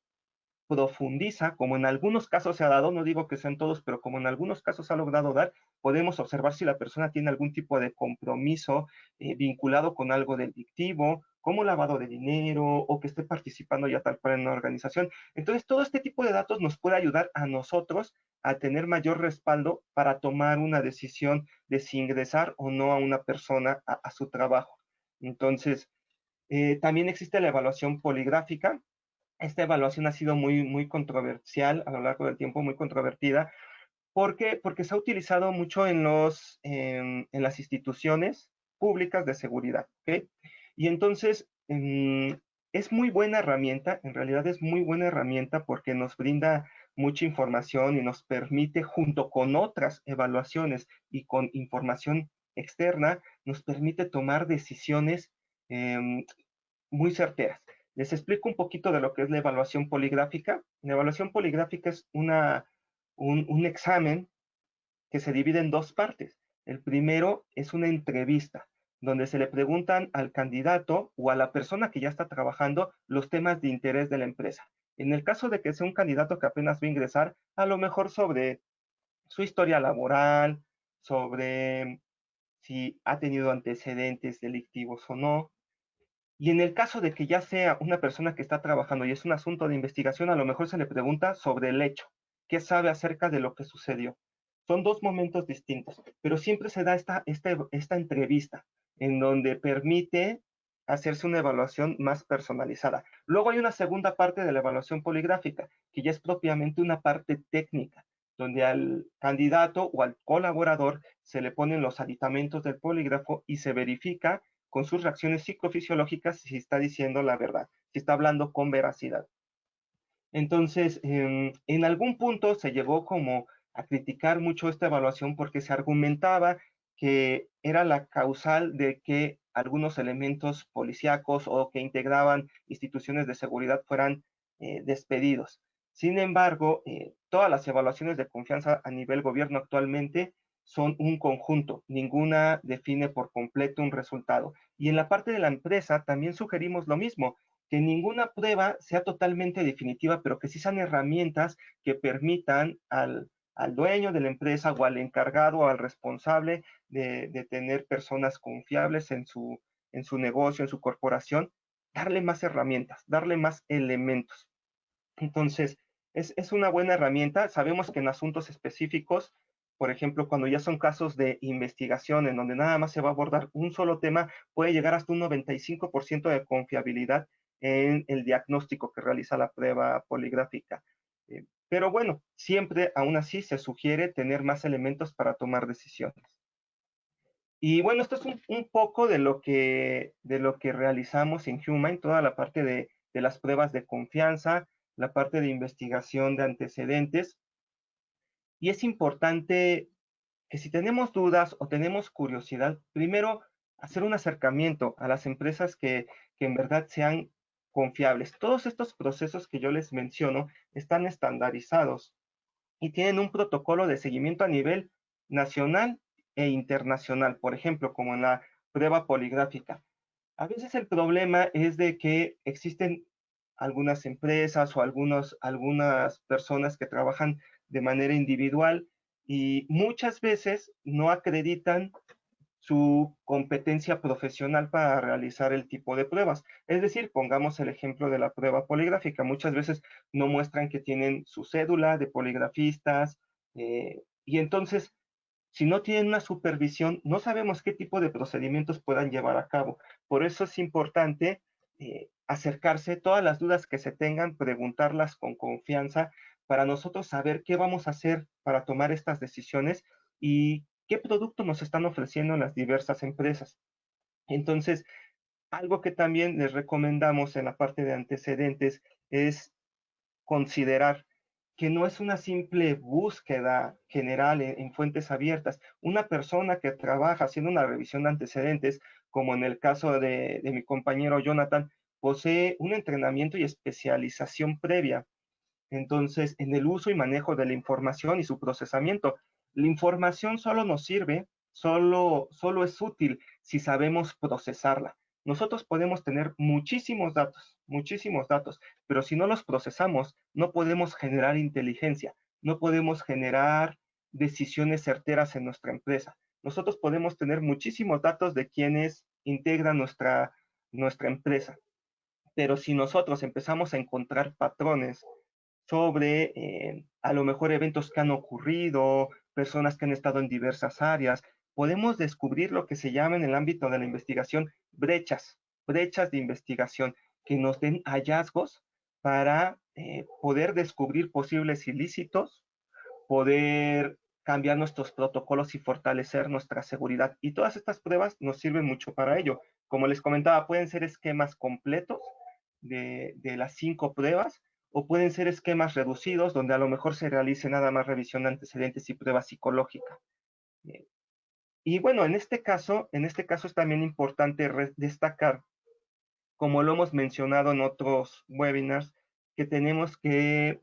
profundiza, como en algunos casos se ha dado, no digo que sean todos, pero como en algunos casos ha logrado dar, podemos observar si la persona tiene algún tipo de compromiso vinculado con algo delictivo, como lavado de dinero o que esté participando ya tal cual en una organización. Entonces, todo este tipo de datos nos puede ayudar a nosotros a tener mayor respaldo para tomar una decisión de si ingresar o no a una persona a su trabajo. Entonces, también existe la evaluación poligráfica. Esta evaluación ha sido muy controversial a lo largo del tiempo, muy controvertida. ¿Por qué? Porque se ha utilizado mucho en las instituciones públicas de seguridad. ¿Ok? Y entonces es muy buena herramienta, en realidad es muy buena herramienta porque nos brinda mucha información y nos permite, junto con otras evaluaciones y con información externa, nos permite tomar decisiones eh, muy certeras. Les explico un poquito de lo que es la evaluación poligráfica. La evaluación poligráfica es un examen que se divide en dos partes. El primero es una entrevista, donde se le preguntan al candidato o a la persona que ya está trabajando los temas de interés de la empresa. En el caso de que sea un candidato que apenas va a ingresar, a lo mejor sobre su historia laboral, sobre si ha tenido antecedentes delictivos o no, y en el caso de que ya sea una persona que está trabajando y es un asunto de investigación, a lo mejor se le pregunta sobre el hecho, qué sabe acerca de lo que sucedió. Son dos momentos distintos, pero siempre se da esta entrevista en donde permite hacerse una evaluación más personalizada. Luego hay una segunda parte de la evaluación poligráfica, que ya es propiamente una parte técnica, donde al candidato o al colaborador se le ponen los aditamentos del polígrafo y se verifica con sus reacciones psicofisiológicas si está diciendo la verdad, si está hablando con veracidad. Entonces, en algún punto se llegó como a criticar mucho esta evaluación porque se argumentaba que era la causal de que algunos elementos policíacos o que integraban instituciones de seguridad fueran despedidos. Sin embargo, todas las evaluaciones de confianza a nivel gobierno actualmente son un conjunto, ninguna define por completo un resultado. Y en la parte de la empresa también sugerimos lo mismo, que ninguna prueba sea totalmente definitiva, pero que sí sean herramientas que permitan al dueño de la empresa o al encargado o al responsable de tener personas confiables en su negocio, en su corporación, darle más herramientas, darle más elementos. Entonces, es una buena herramienta. Sabemos que en asuntos específicos, por ejemplo, cuando ya son casos de investigación en donde nada más se va a abordar un solo tema, puede llegar hasta un 95% de confiabilidad en el diagnóstico que realiza la prueba poligráfica. Pero bueno, siempre aún así se sugiere tener más elementos para tomar decisiones. Y bueno, esto es un poco de lo que realizamos en Human, toda la parte de las pruebas de confianza, la parte de investigación de antecedentes. Y es importante que si tenemos dudas o tenemos curiosidad, primero hacer un acercamiento a las empresas que en verdad sean confiables. Todos estos procesos que yo les menciono están estandarizados y tienen un protocolo de seguimiento a nivel nacional e internacional, por ejemplo, como en la prueba poligráfica. A veces el problema es de que existen algunas empresas o algunas personas que trabajan de manera individual y muchas veces no acreditan su competencia profesional para realizar el tipo de pruebas. Es decir, pongamos el ejemplo de la prueba poligráfica. Muchas veces no muestran que tienen su cédula de poligrafistas y entonces, si no tienen una supervisión, no sabemos qué tipo de procedimientos puedan llevar a cabo. Por eso es importante acercarse, todas las dudas que se tengan, preguntarlas con confianza para nosotros saber qué vamos a hacer para tomar estas decisiones y qué producto nos están ofreciendo las diversas empresas. Entonces, algo que también les recomendamos en la parte de antecedentes es considerar que no es una simple búsqueda general en fuentes abiertas. Una persona que trabaja haciendo una revisión de antecedentes, como en el caso de mi compañero Jonathan, posee un entrenamiento y especialización previa entonces, en el uso y manejo de la información y su procesamiento. La información solo nos sirve, solo es útil si sabemos procesarla. Nosotros podemos tener muchísimos datos, pero si no los procesamos, no podemos generar inteligencia, no podemos generar decisiones certeras en nuestra empresa. Nosotros podemos tener muchísimos datos de quienes integran nuestra empresa, pero si nosotros empezamos a encontrar patrones sobre a lo mejor eventos que han ocurrido, personas que han estado en diversas áreas. Podemos descubrir lo que se llama en el ámbito de la investigación brechas de investigación que nos den hallazgos para poder descubrir posibles ilícitos, poder cambiar nuestros protocolos y fortalecer nuestra seguridad. Y todas estas pruebas nos sirven mucho para ello. Como les comentaba, pueden ser esquemas completos de las 5 pruebas o pueden ser esquemas reducidos donde a lo mejor se realice nada más revisión de antecedentes y prueba psicológica. Y bueno, en este caso es también importante destacar, como lo hemos mencionado en otros webinars, que tenemos que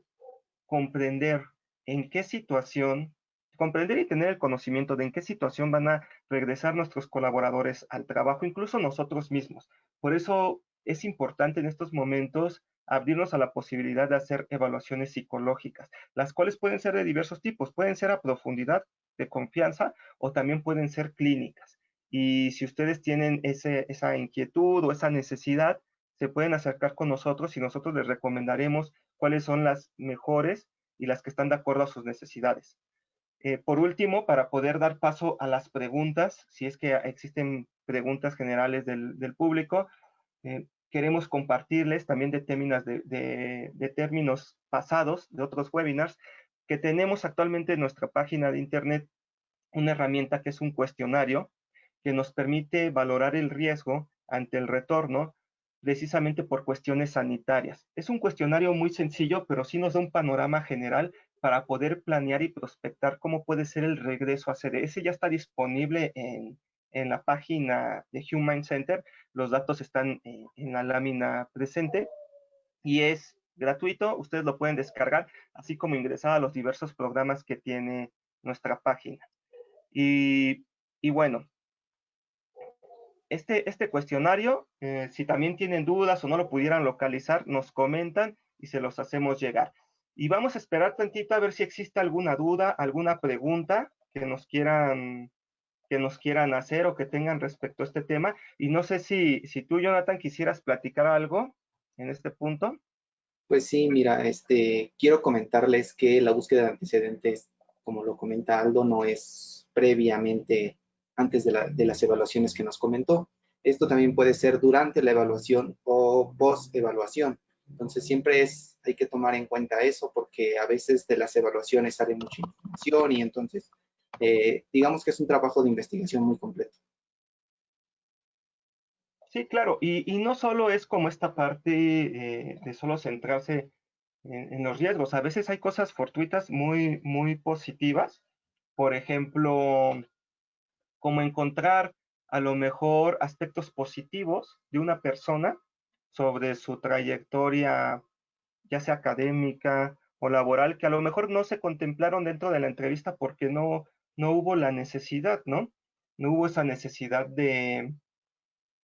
comprender en qué situación, comprender y tener el conocimiento de en qué situación van a regresar nuestros colaboradores al trabajo, incluso nosotros mismos. Por eso es importante en estos momentos abrirnos a la posibilidad de hacer evaluaciones psicológicas, las cuales pueden ser de diversos tipos, pueden ser a profundidad, de confianza, o también pueden ser clínicas. Y si ustedes tienen esa inquietud o esa necesidad, se pueden acercar con nosotros y nosotros les recomendaremos cuáles son las mejores y las que están de acuerdo a sus necesidades. Por último, para poder dar paso a las preguntas, si es que existen preguntas generales del público, queremos compartirles también de términos pasados de otros webinars que tenemos actualmente en nuestra página de internet una herramienta que es un cuestionario que nos permite valorar el riesgo ante el retorno precisamente por cuestiones sanitarias. Es un cuestionario muy sencillo, pero sí nos da un panorama general para poder planear y prospectar cómo puede ser el regreso a sede. Ese ya está disponible en la página de Human Center. Los datos están en la lámina presente y es gratuito. Ustedes lo pueden descargar, así como ingresar a los diversos programas que tiene nuestra página. Y, y bueno, este cuestionario, si también tienen dudas o no lo pudieran localizar, nos comentan y se los hacemos llegar. Y vamos a esperar tantito a ver si existe alguna duda, alguna pregunta que nos quieran hacer o que tengan respecto a este tema. Y no sé si tú, Jonathan, quisieras platicar algo en este punto. Pues sí, mira, quiero comentarles que la búsqueda de antecedentes, como lo comenta Aldo, no es previamente antes de las evaluaciones que nos comentó. Esto también puede ser durante la evaluación o post evaluación. Entonces siempre hay que tomar en cuenta eso porque a veces de las evaluaciones sale mucha información y entonces digamos que es un trabajo de investigación muy completo. Sí, claro, y no solo es como esta parte de solo centrarse en los riesgos, a veces hay cosas fortuitas muy positivas, por ejemplo, como encontrar a lo mejor aspectos positivos de una persona sobre su trayectoria, ya sea académica o laboral, que a lo mejor no se contemplaron dentro de la entrevista porque no hubo la necesidad, ¿no? No hubo esa necesidad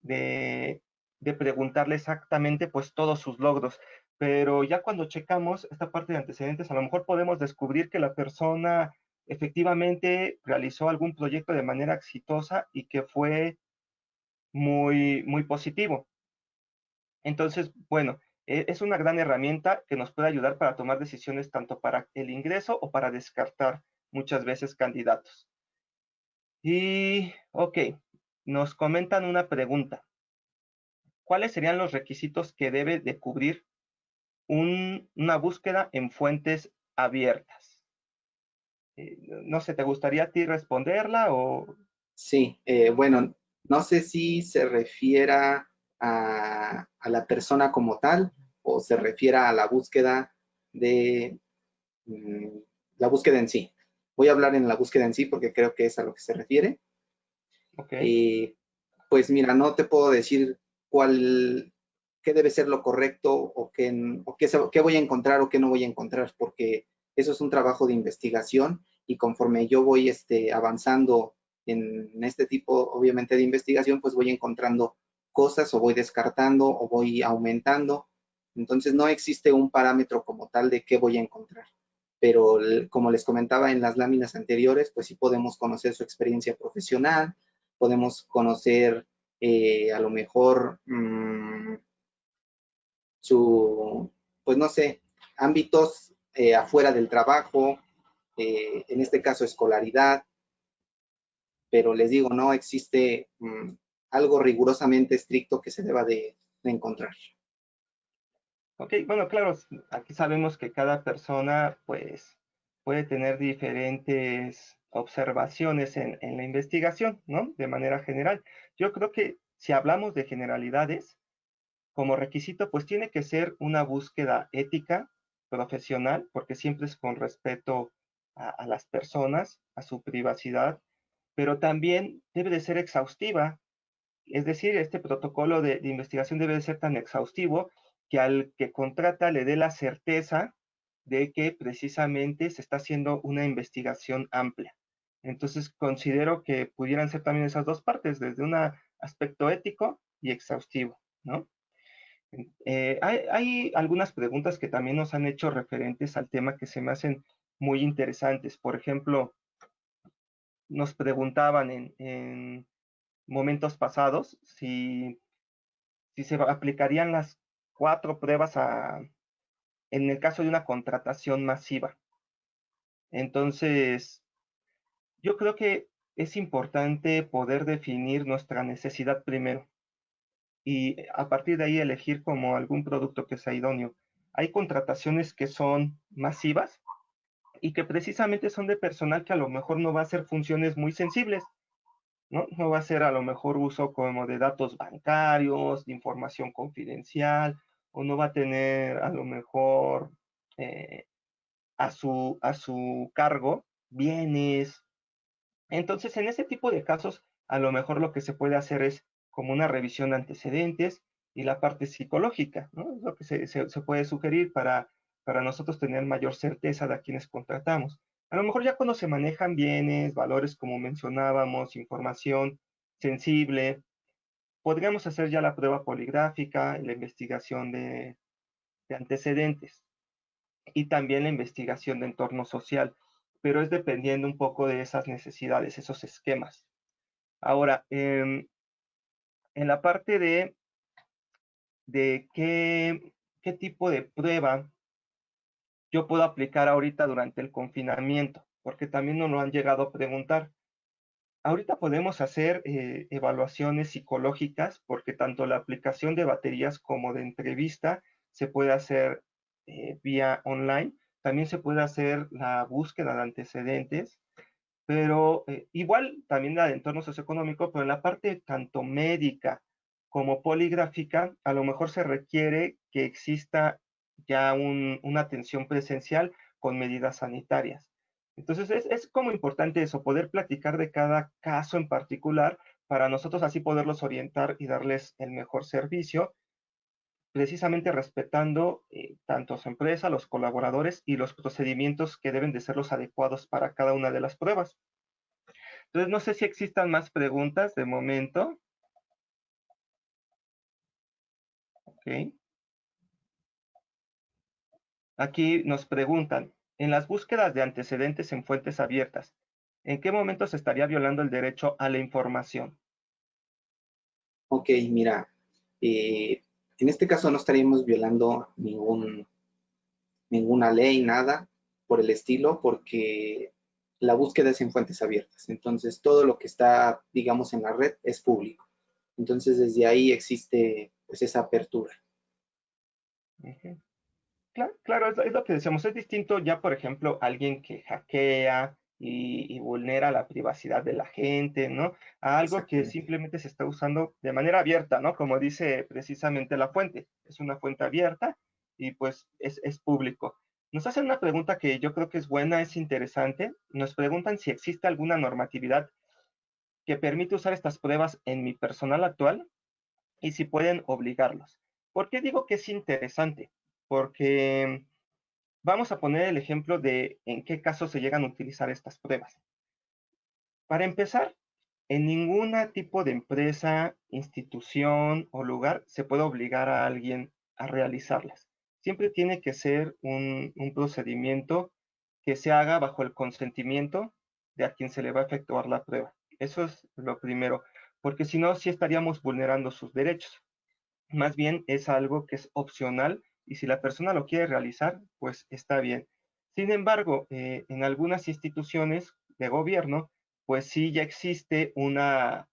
de, de preguntarle exactamente pues todos sus logros. Pero ya cuando checamos esta parte de antecedentes, a lo mejor podemos descubrir que la persona efectivamente realizó algún proyecto de manera exitosa y que fue muy positivo. Entonces, bueno, es una gran herramienta que nos puede ayudar para tomar decisiones tanto para el ingreso o para descartar muchas veces candidatos. Y, ok, nos comentan una pregunta. ¿Cuáles serían los requisitos que debe de cubrir una búsqueda en fuentes abiertas? No sé, ¿te gustaría a ti responderla o...? Sí, bueno, no sé si se refiera a la persona como tal o se refiera a la búsqueda de mm, la búsqueda en sí. Voy a hablar en la búsqueda en sí porque creo que es a lo que se refiere. Ok, Eh, pues mira, no te puedo decir qué debe ser lo correcto qué voy a encontrar o qué no voy a encontrar, porque eso es un trabajo de investigación y conforme yo voy avanzando en este tipo, obviamente, de investigación, pues voy encontrando cosas o voy descartando o voy aumentando. Entonces no existe un parámetro como tal de qué voy a encontrar. Pero como les comentaba en las láminas anteriores, pues sí podemos conocer su experiencia profesional, podemos conocer a lo mejor pues no sé, ámbitos afuera del trabajo, en este caso escolaridad, pero les digo, no existe algo rigurosamente estricto que se deba de encontrar. ok, bueno, claro, aquí sabemos que cada persona pues puede tener diferentes observaciones en la investigación, ¿no? De manera general. Yo creo que si hablamos de generalidades, como requisito, pues tiene que ser una búsqueda ética, profesional, porque siempre es con respeto a las personas, a su privacidad, pero también debe de ser exhaustiva. Es decir, este protocolo de investigación debe de ser tan exhaustivo que al que contrata le dé la certeza de que precisamente se está haciendo una investigación amplia. Entonces, considero que pudieran ser también esas dos partes, desde un aspecto ético y exhaustivo, ¿no? Hay algunas preguntas que también nos han hecho referentes al tema que se me hacen muy interesantes. Por ejemplo, nos preguntaban en momentos pasados si se aplicarían las 4 pruebas en el caso de una contratación masiva. Entonces, yo creo que es importante poder definir nuestra necesidad primero y a partir de ahí elegir como algún producto que sea idóneo. Hay contrataciones que son masivas y que precisamente son de personal que a lo mejor no va a hacer funciones muy sensibles, ¿no? No va a ser a lo mejor uso como de datos bancarios, de información confidencial, o no va a tener a lo mejor eh, a su cargo bienes. Entonces, en ese tipo de casos, a lo mejor lo que se puede hacer es como una revisión de antecedentes y la parte psicológica, ¿no? Es lo que se puede sugerir para nosotros tener mayor certeza de a quienes contratamos. A lo mejor ya cuando se manejan bienes, valores como mencionábamos, información sensible, podríamos hacer ya la prueba poligráfica, la investigación de antecedentes y también la investigación de entorno social, pero es dependiendo un poco de esas necesidades, esos esquemas. Ahora, en la parte de qué tipo de prueba yo puedo aplicar ahorita durante el confinamiento, porque también nos lo han llegado a preguntar. Ahorita podemos hacer evaluaciones psicológicas porque tanto la aplicación de baterías como de entrevista se puede hacer vía online. También se puede hacer la búsqueda de antecedentes, pero igual también la de entorno socioeconómico, pero en la parte tanto médica como poligráfica, a lo mejor se requiere que exista ya una atención presencial con medidas sanitarias. Entonces es como importante eso, poder platicar de cada caso en particular para nosotros así poderlos orientar y darles el mejor servicio, precisamente respetando tanto su empresa, los colaboradores y los procedimientos que deben de ser los adecuados para cada una de las pruebas. Entonces, no sé si existan más preguntas de momento. Ok. Aquí nos preguntan, en las búsquedas de antecedentes en fuentes abiertas, ¿en qué momento se estaría violando el derecho a la información? Ok, mira, en este caso no estaríamos violando ninguna ley, nada por el estilo, porque la búsqueda es en fuentes abiertas. Entonces, todo lo que está, digamos, en la red es público. Entonces, desde ahí existe pues esa apertura. Ujú. Claro, claro, es lo que decíamos, es distinto ya, por ejemplo, alguien que hackea y vulnera la privacidad de la gente, ¿no? A algo que Exactamente. simplemente se está usando de manera abierta, ¿no? Como dice precisamente la fuente, es una fuente abierta y pues es público. Nos hacen una pregunta que yo creo que es buena, es interesante. Nos preguntan si existe alguna normatividad que permite usar estas pruebas en mi personal actual y si pueden obligarlos. ¿Por qué digo que es interesante? Porque vamos a poner el ejemplo de en qué casos se llegan a utilizar estas pruebas. Para empezar, en ningún tipo de empresa, institución o lugar se puede obligar a alguien a realizarlas. Siempre tiene que ser un procedimiento que se haga bajo el consentimiento de a quien se le va a efectuar la prueba. Eso es lo primero, porque si no, sí estaríamos vulnerando sus derechos. Más bien es algo que es opcional y si la persona lo quiere realizar, pues está bien. Sin embargo, en algunas instituciones de gobierno, pues sí ya existe una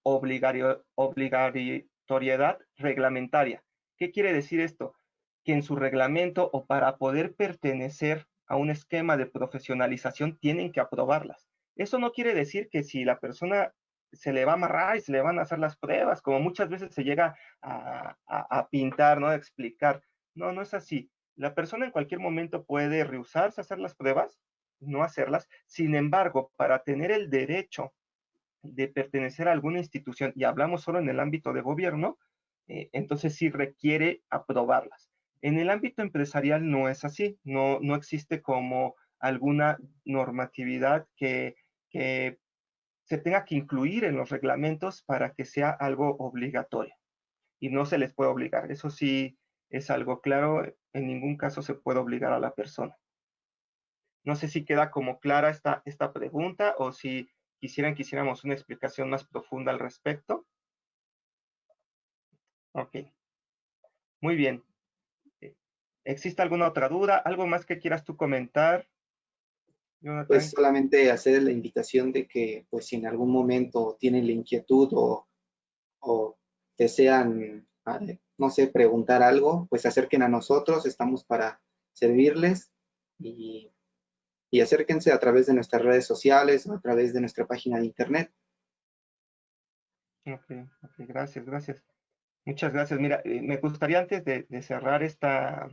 obligatoriedad reglamentaria. ¿Qué quiere decir esto? Que en su reglamento o para poder pertenecer a un esquema de profesionalización tienen que aprobarlas. Eso no quiere decir que si la persona se le va a amarrar y se le van a hacer las pruebas, como muchas veces se llega a pintar, ¿no? A explicar. No, no es así. La persona en cualquier momento puede rehusarse a hacer las pruebas, no hacerlas. Sin embargo, para tener el derecho de pertenecer a alguna institución y hablamos solo en el ámbito de gobierno, entonces sí requiere aprobarlas. En el ámbito empresarial no es así, no existe como alguna normatividad que se tenga que incluir en los reglamentos para que sea algo obligatorio y no se les puede obligar. Eso sí es algo claro, en ningún caso se puede obligar a la persona. No sé si queda como clara esta pregunta o si que hiciéramos una explicación más profunda al respecto. Ok, muy bien. Eh, ¿Existe alguna otra duda? ¿Algo más que quieras tú comentar, Pues Jonathan? solamente hacer la invitación de que, pues si en algún momento tienen la inquietud o desean, no sé, preguntar algo, pues se acerquen a nosotros, estamos para servirles y, y acérquense a través de nuestras redes sociales o a través de nuestra página de internet. Ok, ok, gracias, gracias. Muchas gracias. Mira, me gustaría antes de cerrar esta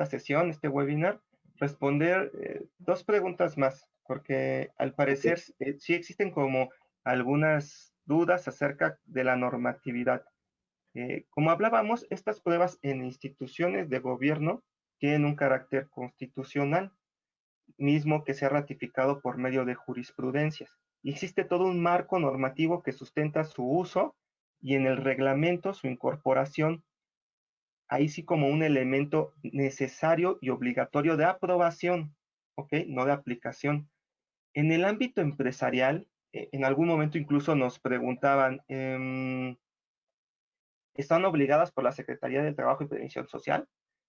sesión, este webinar, responder dos preguntas más, porque al Ok, parecer sí existen como algunas dudas acerca de la normatividad. Como hablábamos, estas pruebas en instituciones de gobierno tienen un carácter constitucional, mismo que se ha ratificado por medio de jurisprudencias. Y existe todo un marco normativo que sustenta su uso y en el reglamento su incorporación, ahí sí como un elemento necesario y obligatorio de aprobación, ¿ok? No de aplicación. En el ámbito empresarial, en algún momento incluso nos preguntaban, están obligadas por la Secretaría del Trabajo y Previsión Social.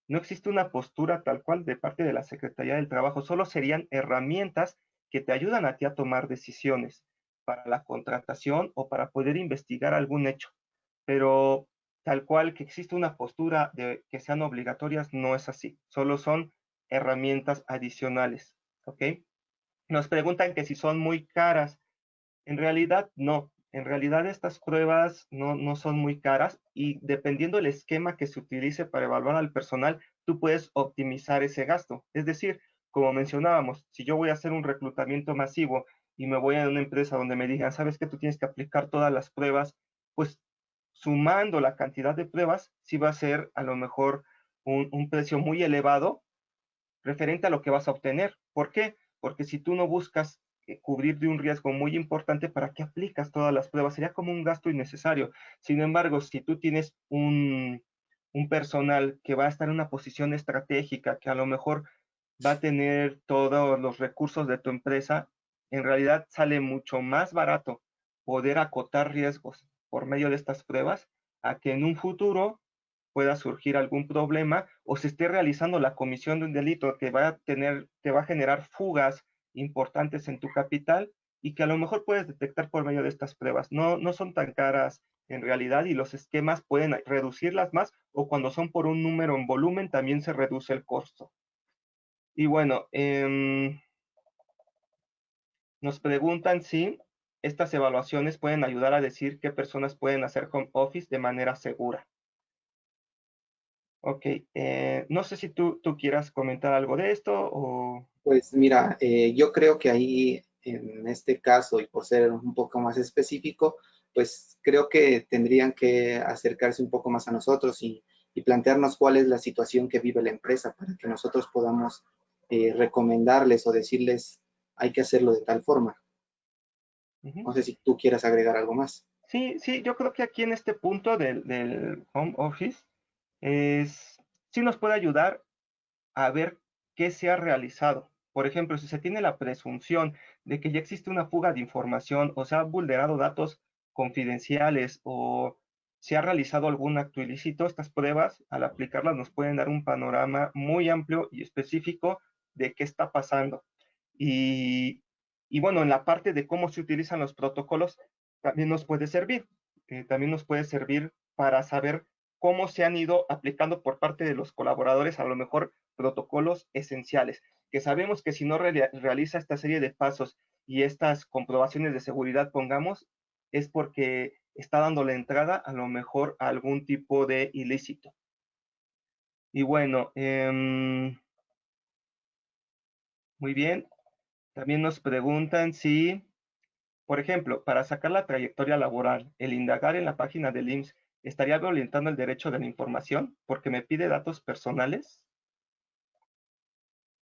No existe una postura tal cual de parte de la Secretaría del Trabajo, solo serían herramientas que te ayudan a ti a tomar decisiones para la contratación o para poder investigar algún hecho. Pero tal cual que existe una postura de que sean obligatorias, no es así, solo son herramientas adicionales, ¿ok? Nos preguntan que si son muy caras. En realidad, no. En realidad, estas pruebas no son muy caras y dependiendo del esquema que se utilice para evaluar al personal, tú puedes optimizar ese gasto. Es decir, como mencionábamos, si yo voy a hacer un reclutamiento masivo y me voy a una empresa donde me digan, sabes que tú tienes que aplicar todas las pruebas, pues sumando la cantidad de pruebas, sí va a ser a lo mejor un precio muy elevado referente a lo que vas a obtener. ¿Por qué? Porque si tú no buscas cubrir de un riesgo muy importante, ¿para qué aplicas todas las pruebas? Sería como un gasto innecesario. Sin embargo, si tú tienes un personal que va a estar en una posición estratégica, que a lo mejor va a tener todos los recursos de tu empresa, en realidad sale mucho más barato poder acotar riesgos por medio de estas pruebas a que en un futuro pueda surgir algún problema o se esté realizando la comisión de un delito que te va a generar fugas importantes en tu capital y que a lo mejor puedes detectar por medio de estas pruebas. No son tan caras en realidad y los esquemas pueden reducirlas más o cuando son por un número en volumen también se reduce el costo. Y bueno, nos preguntan si estas evaluaciones pueden ayudar a decir qué personas pueden hacer home office de manera segura. Ok, no sé si tú quieras comentar algo de esto o... Pues mira, yo creo que ahí en este caso y por ser un poco más específico, pues creo que tendrían que acercarse un poco más a nosotros y plantearnos cuál es la situación que vive la empresa para que nosotros podamos recomendarles o decirles hay que hacerlo de tal forma. Ujú. No sé si tú quieras agregar algo más. Sí, yo creo que aquí en este punto del home office sí nos puede ayudar a ver qué se ha realizado. Por ejemplo, si se tiene la presunción de que ya existe una fuga de información o se han vulnerado datos confidenciales o se ha realizado algún acto ilícito, estas pruebas, al aplicarlas, nos pueden dar un panorama muy amplio y específico de qué está pasando. Y, y bueno, en la parte de cómo se utilizan los protocolos, también nos puede servir. También nos puede servir para saber cómo se han ido aplicando por parte de los colaboradores, a lo mejor protocolos esenciales, que sabemos que si no realiza esta serie de pasos y estas comprobaciones de seguridad, pongamos, es porque está dando la entrada a lo mejor a algún tipo de ilícito. Y bueno, muy bien. También nos preguntan si, por ejemplo, para sacar la trayectoria laboral, el indagar en la página del IMSS estaría violentando el derecho de la información porque me pide datos personales.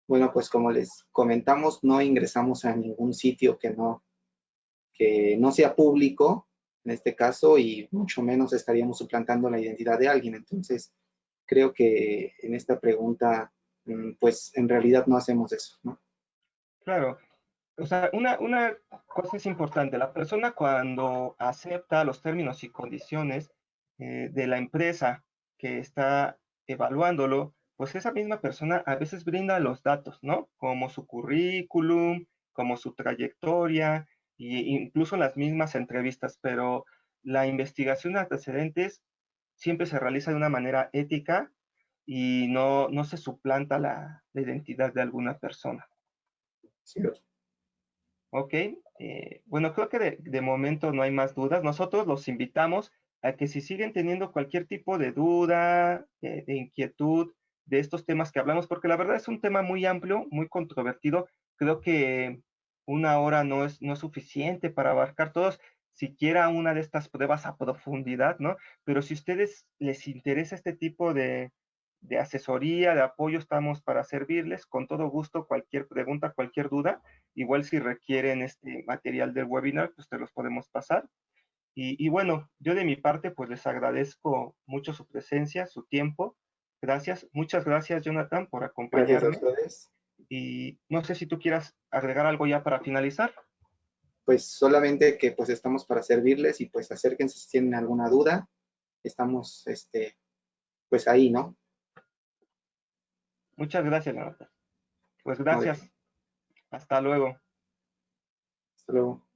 Bueno, pues como les comentamos, no ingresamos a ningún sitio que no sea público, en este caso, y mucho menos estaríamos suplantando la identidad de alguien. Entonces, creo que en esta pregunta, pues en realidad no hacemos eso, ¿no? Claro, o sea, una cosa es importante, la persona cuando acepta los términos y condiciones de la empresa que está evaluándolo, pues esa misma persona a veces brinda los datos, ¿no? Como su currículum, como su trayectoria, e incluso las mismas entrevistas, pero la investigación de antecedentes siempre se realiza de una manera ética y no se suplanta la identidad de alguna persona. Sí, Ok, bueno, creo que de momento no hay más dudas. Nosotros los invitamos a que si siguen teniendo cualquier tipo de duda, de inquietud de estos temas que hablamos, porque la verdad es un tema muy amplio, muy controvertido. Creo que una hora no es suficiente para abarcar todos, siquiera una de estas pruebas a profundidad, ¿no? Pero si a ustedes les interesa este tipo de asesoría, de apoyo, estamos para servirles. Con todo gusto, cualquier pregunta, cualquier duda. Igual si requieren este material del webinar, pues te los podemos pasar. Y bueno, yo de mi parte, pues les agradezco mucho su presencia, su tiempo. Gracias. Muchas gracias, Jonathan, por gracias a acompañarme. ustedes. Y no sé si tú quieras agregar algo ya para finalizar. Pues solamente que pues estamos para servirles y pues acérquense si tienen alguna duda. Estamos, pues ahí, ¿no? Muchas gracias, Jonathan. Pues No de qué. gracias. Hasta luego. Hasta luego.